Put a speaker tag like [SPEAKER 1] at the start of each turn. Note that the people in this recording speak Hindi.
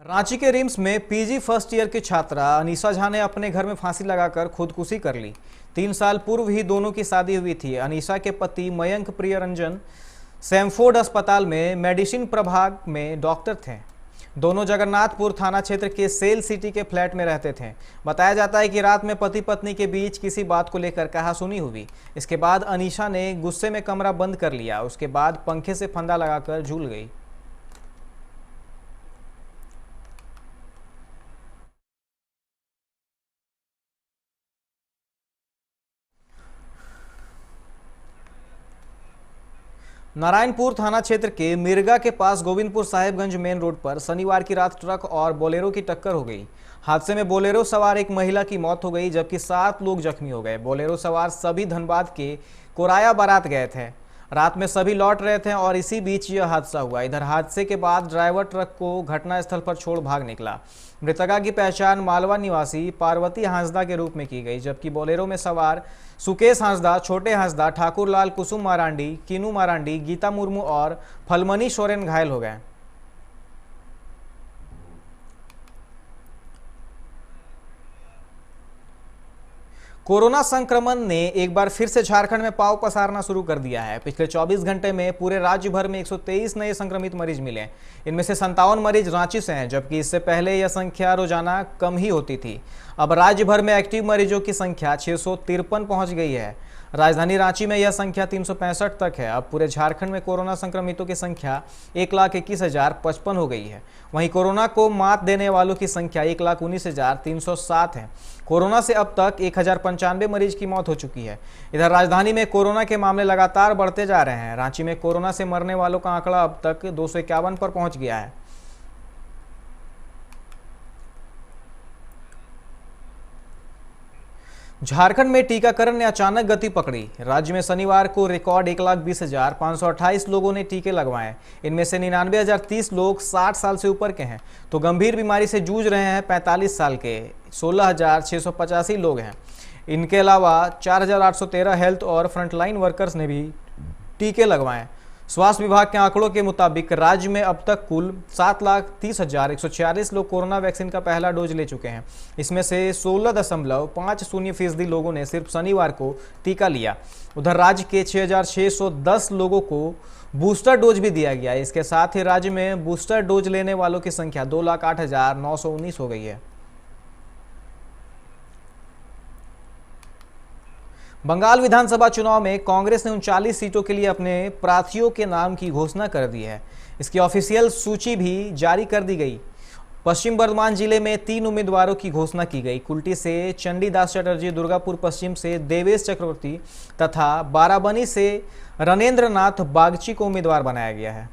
[SPEAKER 1] रांची के रिम्स में पीजी फर्स्ट ईयर की छात्रा अनीसा झा ने अपने घर में फांसी लगाकर खुदकुशी कर ली। 3 साल पूर्व ही दोनों की शादी हुई थी। अनीसा के पति मयंक प्रियरंजन सैमफोर्ड अस्पताल में मेडिसिन प्रभाग में डॉक्टर थे। दोनों जगन्नाथपुर थाना क्षेत्र के सेल सिटी के फ्लैट में रहते थे। बताया जाता है कि रात में पति पत्नी के बीच किसी बात को लेकर कहासुनी हुई। इसके बाद अनीसा ने गुस्से में कमरा बंद कर लिया। उसके बाद पंखे से फंदा लगाकर झूल गई। नारायणपुर थाना क्षेत्र के मिर्गा के पास गोविंदपुर साहिबगंज मेन रोड पर शनिवार की रात ट्रक और बोलेरो की टक्कर हो गई। हादसे में बोलेरो सवार एक महिला की मौत हो गई, जबकि 7 लोग जख्मी हो गए। बोलेरो सवार सभी धनबाद के कोराया बारात गए थे। रात में सभी लौट रहे थे और इसी बीच यह हादसा हुआ। इधर हादसे के बाद ड्राइवर ट्रक को घटनास्थल पर छोड़ भाग निकला। मृतका की पहचान मालवा निवासी पार्वती हांसदा के रूप में की गई, जबकि बोलेरो में सवार सुकेश हांसदा, छोटे हांसदा, ठाकुर लाल, कुसुम मारांडी, किनू मारांडी, गीता मुर्मू और फलमनी सोरेन घायल हो गए। कोरोना संक्रमण ने एक बार फिर से झारखंड में पांव पसारना शुरू कर दिया है। पिछले 24 घंटे में पूरे राज्य भर में 123 नए संक्रमित मरीज मिले। इनमें से 57 मरीज रांची से हैं, जबकि इससे पहले यह संख्या रोजाना कम ही होती थी। अब राज्य भर में एक्टिव मरीजों की संख्या 653 पहुंच गई है। राजधानी रांची में यह संख्या 365 तक है। अब पूरे झारखंड में कोरोना संक्रमितों की संख्या 1,21,055 हो गई है। वहीं कोरोना को मात देने वालों की संख्या 1,19,307 है। कोरोना से अब तक 1,095 मरीज की मौत हो चुकी है। इधर राजधानी में कोरोना के मामले लगातार बढ़ते जा रहे हैं। रांची में कोरोना से मरने वालों का आंकड़ा अब तक 251 पर पहुंच गया है। झारखंड में टीकाकरण ने अचानक गति पकड़ी। राज्य में शनिवार को रिकॉर्ड 1,20,528 लोगों ने टीके लगवाए। इनमें से 99,030 लोग 60 साल से ऊपर के हैं, तो गंभीर बीमारी से जूझ रहे हैं 45 साल के 16,685 लोग हैं। इनके अलावा 4,813 हेल्थ और फ्रंटलाइन वर्कर्स ने भी टीके लगवाए। स्वास्थ्य विभाग के आंकड़ों के मुताबिक राज्य में अब तक कुल 7,30,146 लोग कोरोना वैक्सीन का पहला डोज ले चुके हैं। इसमें से 16.50% लोगों ने सिर्फ शनिवार को टीका लिया। उधर राज्य के 6,610 लोगों को बूस्टर डोज भी दिया गया। इसके साथ ही राज्य में बूस्टर डोज लेने वालों की संख्या 2,08,919 हो गई है। बंगाल विधानसभा चुनाव में कांग्रेस ने 39 सीटों के लिए अपने प्रार्थियों के नाम की घोषणा कर दी है। इसकी ऑफिशियल सूची भी जारी कर दी गई। पश्चिम बर्धमान जिले में 3 उम्मीदवारों की घोषणा की गई। कुल्टी से चंडीदास चटर्जी, दुर्गापुर पश्चिम से देवेश चक्रवर्ती तथा बाराबनी से रणेंद्र नाथ बागची को उम्मीदवार बनाया गया है।